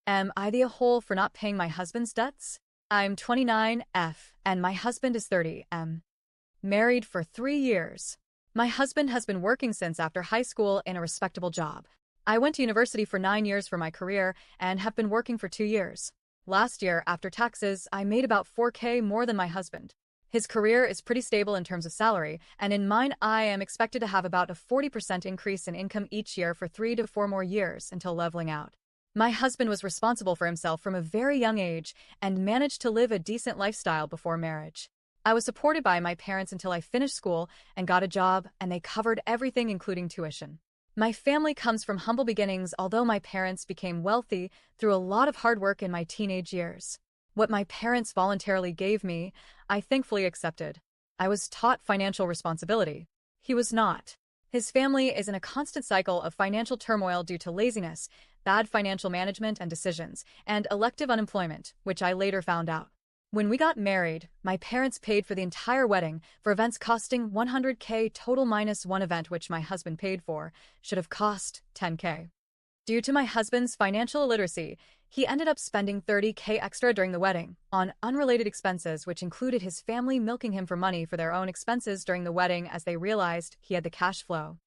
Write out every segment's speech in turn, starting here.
Am I the a-hole for not paying my husband's debts? I'm 29 F, and my husband is 30 M. Married for 3 years. My husband has been working since after high school in a respectable job. I went to university for 9 years for my career and have been working for 2 years. Last year, after taxes, I made about 4K more than my husband. His career is pretty stable in terms of salary, and in mine I am expected to have about a 40% increase in income each year for 3 to 4 more years until leveling out. My husband was responsible for himself from a very young age and managed to live a decent lifestyle before marriage. I was supported by my parents until I finished school and got a job, and they covered everything including tuition. My family comes from humble beginnings, although my parents became wealthy through a lot of hard work in my teenage years. What my parents voluntarily gave me, I thankfully accepted. I was taught financial responsibility. He was not. His family is in a constant cycle of financial turmoil due to laziness, bad financial management and decisions, and elective unemployment, which I later found out. When we got married, my parents paid for the entire wedding, for events costing 100K total minus one event which my husband paid for, should have cost 10K. Due to my husband's financial illiteracy, he ended up spending 30K extra during the wedding on unrelated expenses, which included his family milking him for money for their own expenses during the wedding as they realized he had the cash flow.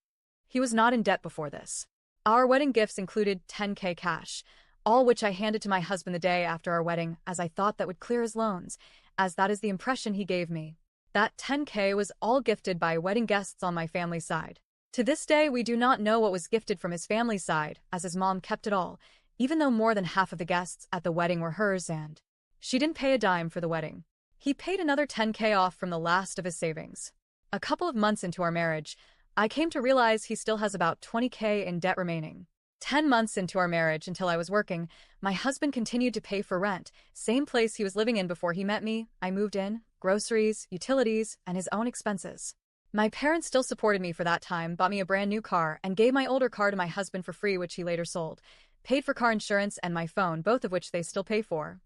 He was not in debt before this. Our wedding gifts included 10K cash, all which I handed to my husband the day after our wedding as I thought that would clear his loans, as that is the impression he gave me. That 10K was all gifted by wedding guests on my family's side. To this day, we do not know what was gifted from his family's side, as his mom kept it all, even though more than half of the guests at the wedding were hers and she didn't pay a dime for the wedding. He paid another 10K off from the last of his savings. A couple of months into our marriage, I came to realize he still has about 20K in debt remaining. 10 months into our marriage, until I was working, my husband continued to pay for rent, same place he was living in before he met me. I moved in, groceries, utilities, and his own expenses. My parents still supported me for that time, bought me a brand new car, and gave my older car to my husband for free, which he later sold, paid for car insurance and my phone, both of which they still pay for,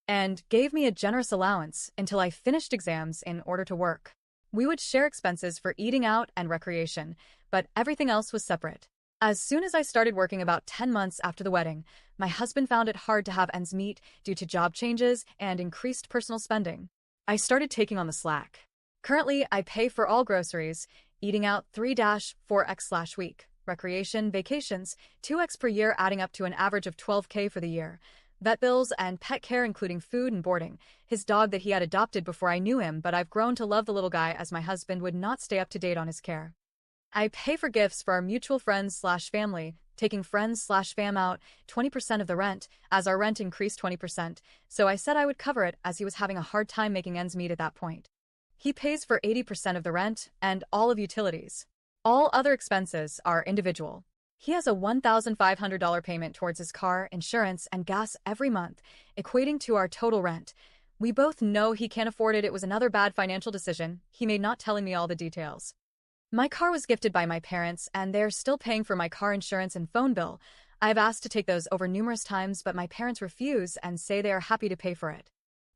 and gave me a generous allowance until I finished exams in order to work. We would share expenses for eating out and recreation, but everything else was separate. As soon as I started working about 10 months after the wedding, my husband found it hard to have ends meet due to job changes and increased personal spending. I started taking on the slack. Currently, I pay for all groceries, eating out 3-4x/week, recreation, vacations, 2x per year, adding up to an average of 12K for the year, vet bills and pet care including food and boarding, his dog that he had adopted before I knew him, but I've grown to love the little guy as my husband would not stay up to date on his care. I pay for gifts for our mutual friends/family, taking friends/fam out 20% of the rent, as our rent increased 20%, so I said I would cover it as he was having a hard time making ends meet at that point. He pays for 80% of the rent and all of utilities. All other expenses are individual. He has a $1,500 payment towards his car, insurance, and gas every month, equating to our total rent. We both know he can't afford it. It was another bad financial decision he made not telling me all the details. My car was gifted by my parents, and they're still paying for my car insurance and phone bill. I've asked to take those over numerous times, but my parents refuse and say they are happy to pay for it.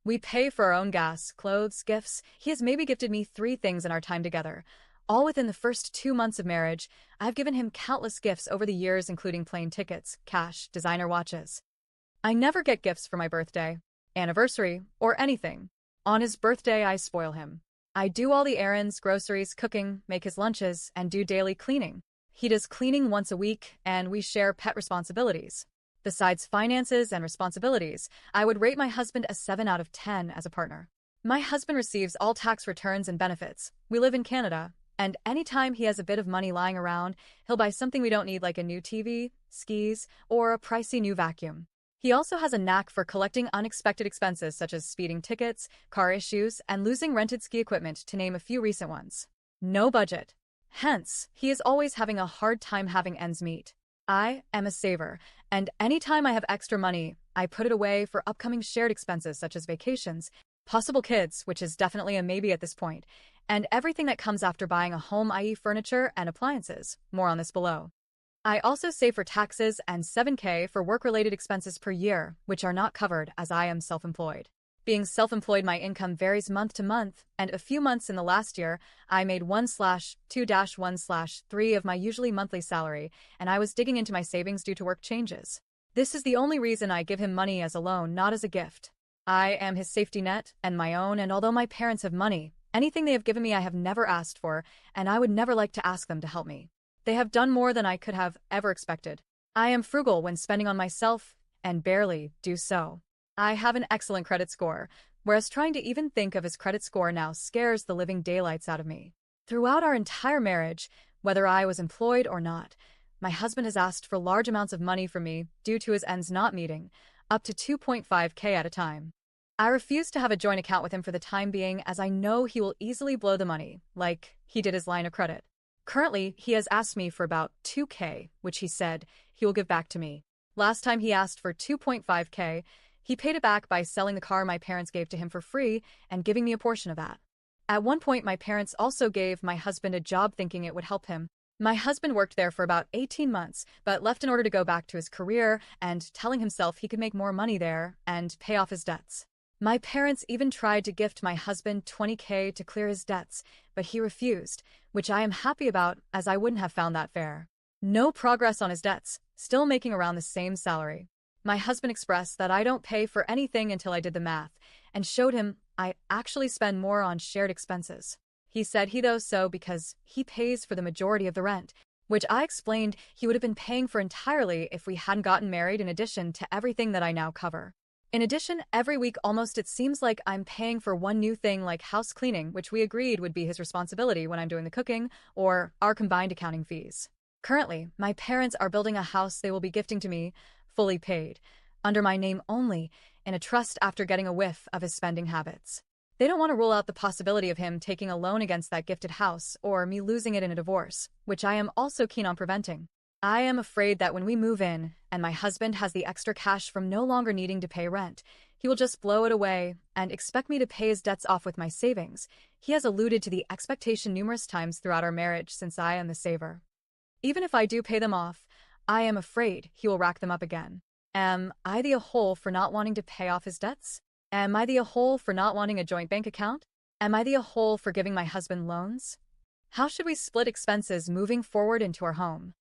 We pay for our own gas, clothes, gifts. He has maybe gifted me 3 things in our time together. All within the first 2 months of marriage. I've given him countless gifts over the years, including plane tickets, cash, designer watches. I never get gifts for my birthday, anniversary, or anything. On his birthday, I spoil him. I do all the errands, groceries, cooking, make his lunches, and do daily cleaning. He does cleaning once a week, and we share pet responsibilities. Besides finances and responsibilities, I would rate my husband a 7 out of 10 as a partner. My husband receives all tax returns and benefits. We live in Canada, and anytime he has a bit of money lying around, he'll buy something we don't need, like a new TV, skis, or a pricey new vacuum. He also has a knack for collecting unexpected expenses such as speeding tickets, car issues, and losing rented ski equipment, to name a few recent ones. No budget. Hence, he is always having a hard time having ends meet. I am a saver, and anytime I have extra money, I put it away for upcoming shared expenses such as vacations, possible kids, which is definitely a maybe at this point, and everything that comes after buying a home, i.e. furniture and appliances. More on this below. I also save for taxes and 7K for work-related expenses per year, which are not covered as I am self-employed. Being self-employed, my income varies month to month, and a few months in the last year, I made 1/2-1/3 of my usually monthly salary, and I was digging into my savings due to work changes. This is the only reason I give him money as a loan, not as a gift. I am his safety net and my own, and although my parents have money, anything they have given me I have never asked for, and I would never like to ask them to help me. They have done more than I could have ever expected. I am frugal when spending on myself, and barely do so. I have an excellent credit score, whereas trying to even think of his credit score now scares the living daylights out of me. Throughout our entire marriage, whether I was employed or not, my husband has asked for large amounts of money from me due to his ends not meeting, up to 2.5K at a time. I refuse to have a joint account with him for the time being, as I know he will easily blow the money, like he did his line of credit. Currently, he has asked me for about 2K, which he said he will give back to me. Last time he asked for 2.5K, he paid it back by selling the car my parents gave to him for free and giving me a portion of that. At one point, my parents also gave my husband a job thinking it would help him. My husband worked there for about 18 months, but left in order to go back to his career and telling himself he could make more money there and pay off his debts. My parents even tried to gift my husband 20K to clear his debts, but he refused, which I am happy about, as I wouldn't have found that fair. No progress on his debts, still making around the same salary. My husband expressed that I don't pay for anything until I did the math, and showed him I actually spend more on shared expenses. He said he does so because he pays for the majority of the rent, which I explained he would have been paying for entirely if we hadn't gotten married, in addition to everything that I now cover. In addition, every week almost it seems like I'm paying for one new thing like house cleaning, which we agreed would be his responsibility when I'm doing the cooking, or our combined accounting fees. Currently, my parents are building a house they will be gifting to me, fully paid, under my name only, in a trust after getting a whiff of his spending habits. They don't want to rule out the possibility of him taking a loan against that gifted house or me losing it in a divorce, which I am also keen on preventing. I am afraid that when we move in, and my husband has the extra cash from no longer needing to pay rent, he will just blow it away and expect me to pay his debts off with my savings. He has alluded to the expectation numerous times throughout our marriage since I am the saver. Even if I do pay them off, I am afraid he will rack them up again. Am I the a-hole for not wanting to pay off his debts? Am I the a-hole for not wanting a joint bank account? Am I the a-hole for giving my husband loans? How should we split expenses moving forward into our home?